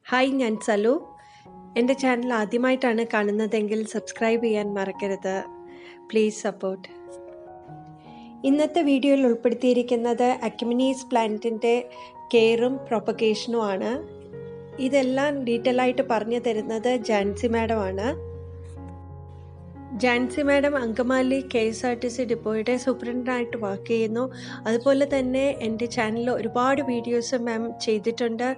Hi, ഞാൻ സലു. എൻ്റെ channel ആദ്യമായിട്ടാണ് കാണുന്നതെങ്കിൽ സബ്സ്ക്രൈബ് ചെയ്യാൻ മറക്കരുത്. Please support. ഇന്നത്തെ വീഡിയോയിൽ ഉൾപ്പെടുത്തിയിരിക്കുന്നത് അക്യുമിനീസ് പ്ലാന്റിൻ്റെ കെയറും പ്രൊപ്പഗേഷനുമാണ്. ഇതെല്ലാം ഡീറ്റെയിൽ ആയിട്ട് പറഞ്ഞു തരുന്നത് ജാൻസി മാഡമാണ്. ജാൻസി മാഡം അങ്കമാലി KSRTC ഡിപ്പോയുടെ സൂപ്രണ്ടായിട്ട് വർക്ക് ചെയ്യുന്നു. അതുപോലെ തന്നെ എൻ്റെ ചാനലിൽ ഒരുപാട് വീഡിയോസ് മാം ചെയ്തിട്ടുണ്ട്.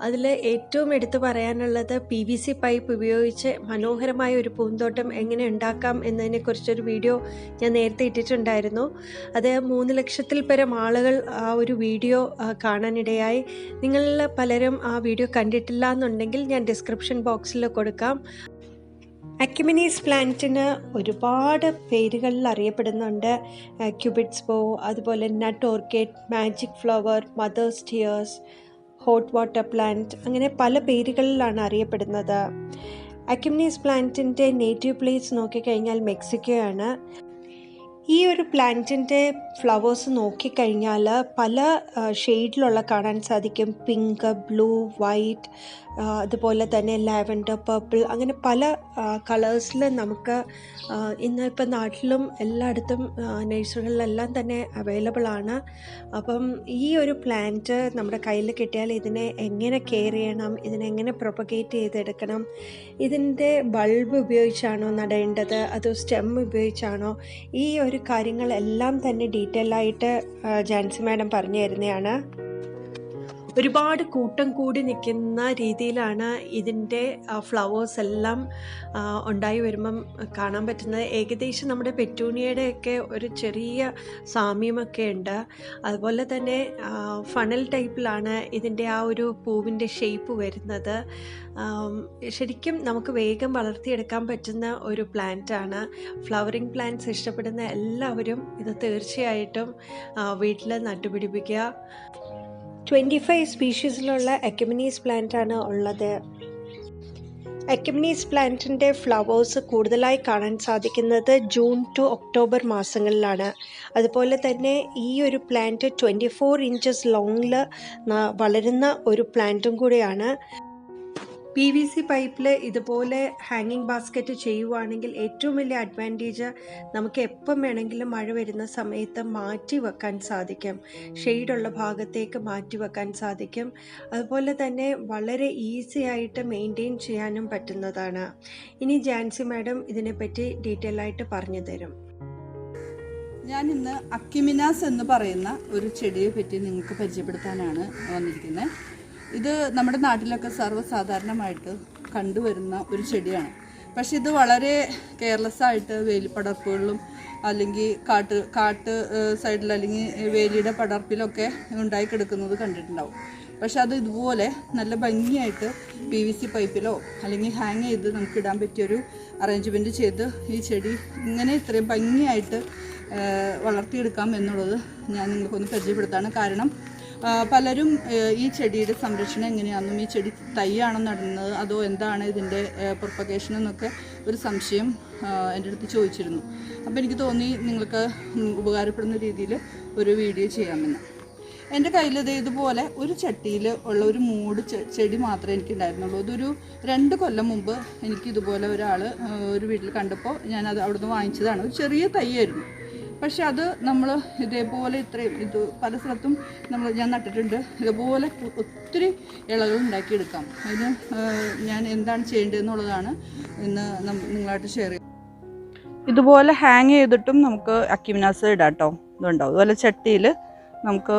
അതിൽ ഏറ്റവും എടുത്തു പറയാനുള്ളത് PVC പൈപ്പ് ഉപയോഗിച്ച് മനോഹരമായ ഒരു പൂന്തോട്ടം എങ്ങനെ ഉണ്ടാക്കാം എന്നതിനെക്കുറിച്ചൊരു വീഡിയോ ഞാൻ നേരത്തെ ഇട്ടിട്ടുണ്ടായിരുന്നു. അത് 3 ലക്ഷത്തിൽ പരം ആളുകൾ ആ ഒരു വീഡിയോ കാണാനിടയായി. നിങ്ങളിൽ പലരും ആ വീഡിയോ കണ്ടിട്ടില്ല എന്നുണ്ടെങ്കിൽ ഞാൻ ഡിസ്ക്രിപ്ഷൻ ബോക്സിൽ കൊടുക്കാം. അക്യുമിനീസ് പ്ലാന്റിന് ഒരുപാട് പേരുകളിൽ അറിയപ്പെടുന്നുണ്ട്. ക്യൂപിഡ്സ് ബോ, അതുപോലെ nut orchid, magic flower, mother's tears, hot water plant, അങ്ങനെ പല പേരുകളിലാണ് അറിയപ്പെടുന്നത്. അക്യുമിനീസ് പ്ലാന്റിൻ്റെ നേറ്റീവ് പ്ലേസ് നോക്കിക്കഴിഞ്ഞാൽ മെക്സിക്കോയാണ്. ഈ ഒരു പ്ലാന്റിൻ്റെ ഫ്ലവേഴ്സ് നോക്കിക്കഴിഞ്ഞാൽ പല ഷെയ്ഡിലുള്ള കാണാൻ സാധിക്കും. പിങ്ക്, ബ്ലൂ, വൈറ്റ്, അതുപോലെ തന്നെ ലാവൻഡർ, പർപ്പിൾ, അങ്ങനെ പല കളേഴ്സിൽ നമുക്ക് ഇന്നിപ്പോൾ നാട്ടിലും എല്ലായിടത്തും നഴ്സറികളിലെല്ലാം തന്നെ അവൈലബിൾ ആണ്. അപ്പം ഈ ഒരു പ്ലാന്റ് നമ്മുടെ കയ്യിൽ കിട്ടിയാൽ ഇതിനെ എങ്ങനെ കെയർ ചെയ്യണം, ഇതിനെങ്ങനെ പ്രൊപ്പഗേറ്റ് ചെയ്തെടുക്കണം, ഇതിൻ്റെ ബൾബ് ഉപയോഗിച്ചാണോ നടേണ്ടത് അതോ സ്റ്റെം ഉപയോഗിച്ചാണോ, ഈ ഒരു കാര്യങ്ങളെല്ലാം തന്നെ ഡീറ്റെയിൽ ആയിട്ട് ജാൻസി മാഡം പറഞ്ഞു തരുന്നതാണ്. ഒരുപാട് കൂട്ടം കൂടി നിൽക്കുന്ന രീതിയിലാണ് ഇതിൻ്റെ ഫ്ലവേഴ്സ് എല്ലാം ഉണ്ടായി വരുമ്പം കാണാൻ പറ്റുന്നത്. ഏകദേശം നമ്മുടെ പെറ്റൂണിയയുടെയൊക്കെ ഒരു ചെറിയ സാമ്യമൊക്കെ ഉണ്ട്. അതുപോലെ തന്നെ ഫണൽ ടൈപ്പിലാണ് ഇതിൻ്റെ ആ ഒരു പൂവിൻ്റെ ഷേപ്പ് വരുന്നത്. ശരിക്കും നമുക്ക് വേഗം വളർത്തിയെടുക്കാൻ പറ്റുന്ന ഒരു പ്ലാന്റാണ്. ഫ്ലവറിങ് പ്ലാന്റ്സ് ഇഷ്ടപ്പെടുന്ന എല്ലാവരും ഇത് തീർച്ചയായിട്ടും വീട്ടിൽ നട്ടുപിടിപ്പിക്കുക. 25 സ്പീഷീസിലുള്ള അക്യുമിനീസ് പ്ലാന്റാണ് ഉള്ളത്. അക്യുമിനീസ് പ്ലാന്റിൻ്റെ ഫ്ലവേഴ്സ് കൂടുതലായി കാണാൻ സാധിക്കുന്നത് ജൂൺ ടു ഒക്ടോബർ മാസങ്ങളിലാണ്. അതുപോലെ തന്നെ ഈ ഒരു പ്ലാന്റ് 24 ഇഞ്ചസ് ലോങ്ങിൽ വളരുന്ന ഒരു പ്ലാന്റും കൂടിയാണ്. PVC പൈപ്പിൽ ഇതുപോലെ ഹാങ്ങിങ് ബാസ്ക്കറ്റ് ചെയ്യുവാണെങ്കിൽ ഏറ്റവും വലിയ അഡ്വാൻറ്റേജ് നമുക്ക് എപ്പം വേണമെങ്കിലും മഴ വരുന്ന സമയത്ത് മാറ്റി വെക്കാൻ സാധിക്കും. ഷെയ്ഡുള്ള ഭാഗത്തേക്ക് മാറ്റി വെക്കാൻ സാധിക്കും. അതുപോലെ തന്നെ വളരെ ഈസി ആയിട്ട് മെയിൻറ്റെയിൻ ചെയ്യാനും പറ്റുന്നതാണ്. ഇനി ജാൻസി മാഡം ഇതിനെപ്പറ്റി ഡീറ്റെയിൽ ആയിട്ട് പറഞ്ഞു തരും. ഞാൻ ഇന്ന് അക്യുമിനാസ് എന്ന് പറയുന്ന ഒരു ചെടിയെ പറ്റി നിങ്ങൾക്ക് പരിചയപ്പെടുത്താനാണ് വന്നിരിക്കുന്നത്. ഇത് നമ്മുടെ നാട്ടിലൊക്കെ സർവ്വസാധാരണമായിട്ട് കണ്ടുവരുന്ന ഒരു ചെടിയാണ്. പക്ഷെ ഇത് വളരെ കെയർലെസ് ആയിട്ട് വേലിപ്പടർപ്പുകളിലും അല്ലെങ്കിൽ കാട്ട് സൈഡിൽ അല്ലെങ്കിൽ വേലിയുടെ പടർപ്പിലൊക്കെ ഉണ്ടായി കിടക്കുന്നത് കണ്ടിട്ടുണ്ടാവും. പക്ഷെ അത് ഇതുപോലെ നല്ല ഭംഗിയായിട്ട് PVC പൈപ്പിലോ അല്ലെങ്കിൽ ഹാങ് ചെയ്ത് നമുക്ക് ഇടാൻ പറ്റിയൊരു അറേഞ്ച്മെൻറ്റ് ചെയ്ത് ഈ ചെടി ഇങ്ങനെ ഇത്രയും ഭംഗിയായിട്ട് വളർത്തിയെടുക്കാം എന്നുള്ളത് ഞാൻ നിങ്ങൾക്കൊന്ന് പരിചയപ്പെടുത്താണ്. കാരണം പലരും ഈ ചെടിയുടെ സംരക്ഷണം എങ്ങനെയാണെന്നും ഈ ചെടി തൈയാണോ നടുന്നത് അതോ എന്താണ് ഇതിൻ്റെ പ്രൊപ്പഗേഷൻ എന്നൊക്കെ ഒരു സംശയം എൻ്റെ അടുത്ത് ചോദിച്ചിരുന്നു. അപ്പോൾ എനിക്ക് തോന്നി നിങ്ങൾക്ക് ഉപകാരപ്പെടുന്ന രീതിയിൽ ഒരു വീഡിയോ ചെയ്യാമെന്ന്. എൻ്റെ കയ്യിൽ ഇതുപോലെ ഒരു ചട്ടിയിൽ ഉള്ള ഒരു മൂട് ചെടി മാത്രമേ എനിക്കുണ്ടായിരുന്നുള്ളൂ. അതൊരു 2 കൊല്ലം മുമ്പ് എനിക്കിതുപോലെ ഒരാൾ ഒരു വീട്ടിൽ കണ്ടപ്പോൾ ഞാനത് അവിടുന്ന് വാങ്ങിച്ചതാണ്. ഒരു ചെറിയ തൈയായിരുന്നു. പക്ഷെ അത് നമ്മൾ ഇതേപോലെ ഇത്രയും പല സ്ഥലത്തും ഞാൻ നട്ടിട്ടുണ്ട്. ഇതുപോലെ ഒത്തിരി ഇലകൾ ഉണ്ടാക്കിയെടുക്കാം. അതിന് ഞാൻ എന്താണ് ചെയ്യേണ്ടതെന്നുള്ളതാണ് ഇന്ന് നിങ്ങളായിട്ട് ഷെയർ ചെയ്യുന്നത്. ഇതുപോലെ ഹാങ് ചെയ്തിട്ടും നമുക്ക് അക്യുമിനാസ് ഇടാം കേട്ടോ. ഇതുണ്ടാവും അതുപോലെ ചട്ടിയിൽ നമുക്ക്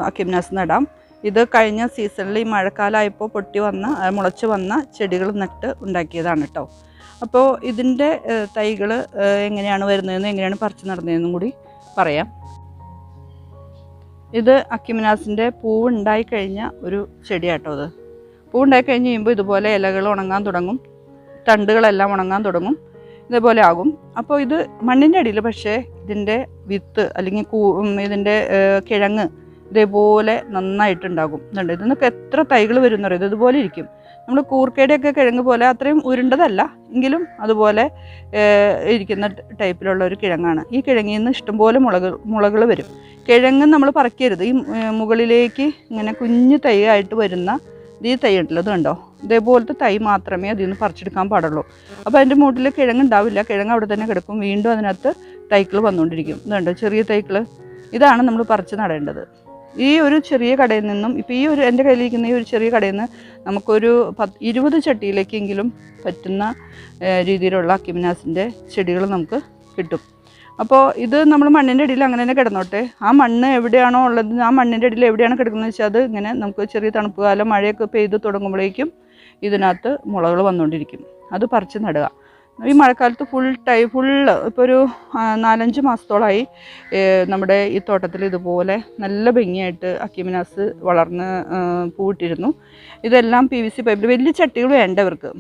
അക്യുമിനാസ് നടാം. ഇത് കഴിഞ്ഞ സീസണിൽ ഈ മഴക്കാലമായപ്പോൾ മുളച്ച് വന്ന ചെടികൾ നട്ട് ഉണ്ടാക്കിയതാണ് കേട്ടോ. അപ്പോൾ ഇതിൻ്റെ തൈകൾ എങ്ങനെയാണ് വരുന്നതെന്നും എങ്ങനെയാണ് പറിച്ച് നടന്നതെന്നും കൂടി പറയാം. ഇത് അക്യുമിനാസിൻ്റെ പൂവുണ്ടായി കഴിഞ്ഞ ഒരു ചെടിയാട്ടോ. ഇത് പൂവുണ്ടായി കഴിഞ്ഞ് കഴിയുമ്പോൾ ഇതുപോലെ ഇലകൾ ഉണങ്ങാൻ തുടങ്ങും, തണ്ടുകളെല്ലാം ഉണങ്ങാൻ തുടങ്ങും, ഇതേപോലെ ആകും. അപ്പോൾ ഇത് മണ്ണിൻ്റെ അടിയിൽ പക്ഷേ ഇതിൻ്റെ വിത്ത് അല്ലെങ്കിൽ ഇതിൻ്റെ കിഴങ്ങ് ഇതേപോലെ നന്നായിട്ടുണ്ടാകും. ഇതുണ്ട്. ഇതിന്നൊക്കെ എത്ര തൈകൾ വരും എന്ന് പറയുന്നത് ഇതുപോലെ ഇരിക്കും. നമ്മൾ കൂർക്കയുടെയൊക്കെ കിഴങ്ങ് പോലെ അത്രയും ഉരുണ്ടതല്ല എങ്കിലും അതുപോലെ ഇരിക്കുന്ന ടൈപ്പിലുള്ള ഒരു കിഴങ്ങാണ്. ഈ കിഴങ്ങിൽ നിന്ന് ഇഷ്ടംപോലെ മുളകൾ വരും. കിഴങ്ങ് നമ്മൾ പറിക്കരുത്. ഈ മുകളിലേക്ക് ഇങ്ങനെ കുഞ്ഞു തൈയായിട്ട് വരുന്ന ഈ തൈ ഉണ്ടല്ലോ, ഇത് കണ്ടോ, ഇതേപോലത്തെ തൈ മാത്രമേ അതിൽ നിന്ന് പറിച്ചെടുക്കാൻ പാടുള്ളൂ. അപ്പോൾ അതിൻ്റെ മൂട്ടിൽ കിഴങ്ങുണ്ടാവില്ല, കിഴങ്ങ് അവിടെ തന്നെ കിടക്കും. വീണ്ടും അതിനകത്ത് തൈകൾ വന്നുകൊണ്ടിരിക്കും. ഇതുണ്ട് ചെറിയ തൈകൾ. ഇതാണ് നമ്മൾ പറിച്ച് നടേണ്ടത്. ഈ ഒരു ചെറിയ കടയിൽ നിന്നും ഇപ്പോൾ ഈ ഒരു എൻ്റെ കയ്യിലിരിക്കുന്ന ഈ ഒരു ചെറിയ കടയിൽ നിന്ന് നമുക്കൊരു 20 ചട്ടിയിലേക്കെങ്കിലും പറ്റുന്ന രീതിയിലുള്ള അക്കിമിനാസിൻ്റെ ചെടികൾ നമുക്ക് കിട്ടും. അപ്പോൾ ഇത് നമ്മൾ മണ്ണിൻ്റെ അടിയിൽ അങ്ങനെ തന്നെ കിടന്നോട്ടെ. ആ മണ്ണ് എവിടെയാണോ ഉള്ളത്, ആ മണ്ണിൻ്റെ അടിയിൽ എവിടെയാണ് കിടക്കുന്നത് വെച്ചാൽ അത് ഇങ്ങനെ നമുക്ക് ചെറിയ തണുപ്പ് കാലം മഴയൊക്കെ പെയ്ത് തുടങ്ങുമ്പോഴേക്കും ഇതിനകത്ത് മുളകൾ വന്നുകൊണ്ടിരിക്കും. അത് പറിച്ച് നടുക. ഈ മഴക്കാലത്ത് ഫുള്ള് ഇപ്പോൾ ഒരു 4-5 മാസത്തോളമായി നമ്മുടെ ഈ തോട്ടത്തിൽ ഇതുപോലെ നല്ല ഭംഗിയായിട്ട് അക്കിമിനാസ് വളർന്ന് പൂവിട്ടിരുന്നു. ഇതെല്ലാം PVC പൈപ്പിൽ വലിയ ചട്ടികൾ വേണ്ടവർക്ക്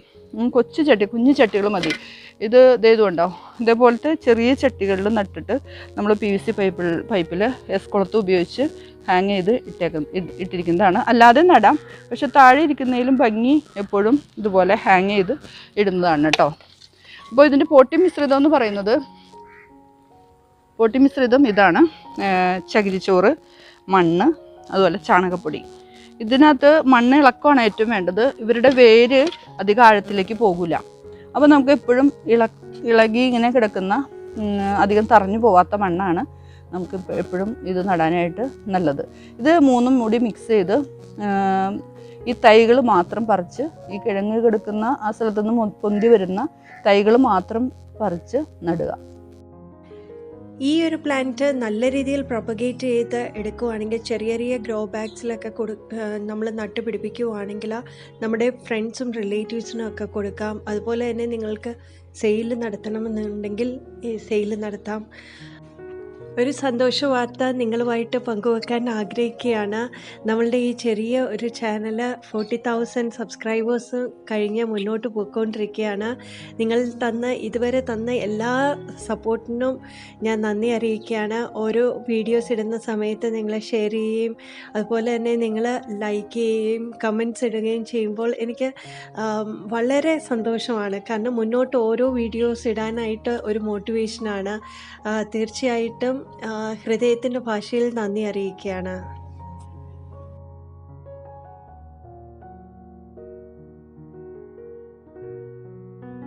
കുഞ്ഞു ചട്ടികൾ മതി. ഇത് ഇതുണ്ടാവും. ഇതേപോലത്തെ ചെറിയ ചട്ടികളിൽ നട്ടിട്ട് നമ്മൾ PVC പൈപ്പിൽ എസ്കുളത്ത് ഉപയോഗിച്ച് ഹാങ് ചെയ്ത് ഇട്ടിരിക്കുന്നതാണ്. അല്ലാതെ നടാം, പക്ഷെ താഴെ ഇരിക്കുന്നതിലും ഭംഗി എപ്പോഴും ഇതുപോലെ ഹാങ് ചെയ്ത് ഇടുന്നതാണ് കേട്ടോ. അപ്പോൾ ഇതിൻ്റെ പോട്ടി മിശ്രിതം എന്ന് പറയുന്നത്, പോട്ടി മിശ്രിതം ഇതാണ്: ചകിരിച്ചോറ്, മണ്ണ്, അതുപോലെ ചാണകപ്പൊടി. ഇതിനകത്ത് മണ്ണ് ഇളക്കമാണ് ഏറ്റവും വേണ്ടത്. ഇവരുടെ വേര് അധികം ആഴത്തിലേക്ക് പോകില്ല. അപ്പോൾ നമുക്ക് എപ്പോഴും ഇളകി ഇങ്ങനെ കിടക്കുന്ന അധികം തറഞ്ഞു പോവാത്ത മണ്ണാണ് നമുക്ക് എപ്പോഴും ഇത് നടാനായിട്ട് നല്ലത്. ഇത് 3ഉം കൂടി മിക്സ് ചെയ്ത് ഈ തൈകൾ മാത്രം പറിച്ച്, ഈ കിഴങ്ങ് കിടക്കുന്ന ആ സ്ഥലത്തു നിന്ന് പൊന്തി വരുന്ന തൈകൾ മാത്രം പറിച്ച് നടുക. ഈ ഒരു പ്ലാന്റ് നല്ല രീതിയിൽ പ്രൊപ്പഗേറ്റ് ചെയ്ത് എടുക്കുകയാണെങ്കിൽ, ചെറിയ ചെറിയ ഗ്രോ ബാഗ്സിലൊക്കെ നമ്മൾ നട്ടുപിടിപ്പിക്കുകയാണെങ്കിൽ നമ്മുടെ ഫ്രണ്ട്സും റിലേറ്റീവ്സിനും ഒക്കെ കൊടുക്കാം. അതുപോലെ തന്നെ നിങ്ങൾക്ക് സെയിൽ നടത്തണമെന്നുണ്ടെങ്കിൽ ഈ സെയിൽ നടത്താം. ഒരു സന്തോഷ വാർത്ത നിങ്ങളുമായിട്ട് പങ്കുവെക്കാൻ ആഗ്രഹിക്കുകയാണ്. നമ്മളുടെ ഈ ചെറിയ ഒരു ചാനൽ 40,000 സബ്സ്ക്രൈബേഴ്സ് കഴിഞ്ഞ് മുന്നോട്ട് പോയിക്കൊണ്ടിരിക്കുകയാണ്. നിങ്ങൾ ഇതുവരെ തന്ന എല്ലാ സപ്പോർട്ടിനും ഞാൻ നന്ദി അറിയിക്കുകയാണ്. ഓരോ വീഡിയോസ് ഇടുന്ന സമയത്ത് നിങ്ങൾ ഷെയർ ചെയ്യുകയും അതുപോലെ തന്നെ നിങ്ങൾ ലൈക്ക് ചെയ്യുകയും കമൻറ്റ്സ് ഇടുകയും ചെയ്യുമ്പോൾ എനിക്ക് വളരെ സന്തോഷമാണ്. കാരണം മുന്നോട്ട് ഓരോ വീഡിയോസ് ഇടാനായിട്ട് ഒരു മോട്ടിവേഷനാണ്. തീർച്ചയായിട്ടും ഹൃദയത്തിൻ്റെ ഭാഷയിൽ നന്ദി അറിയിക്കുകയാണ്.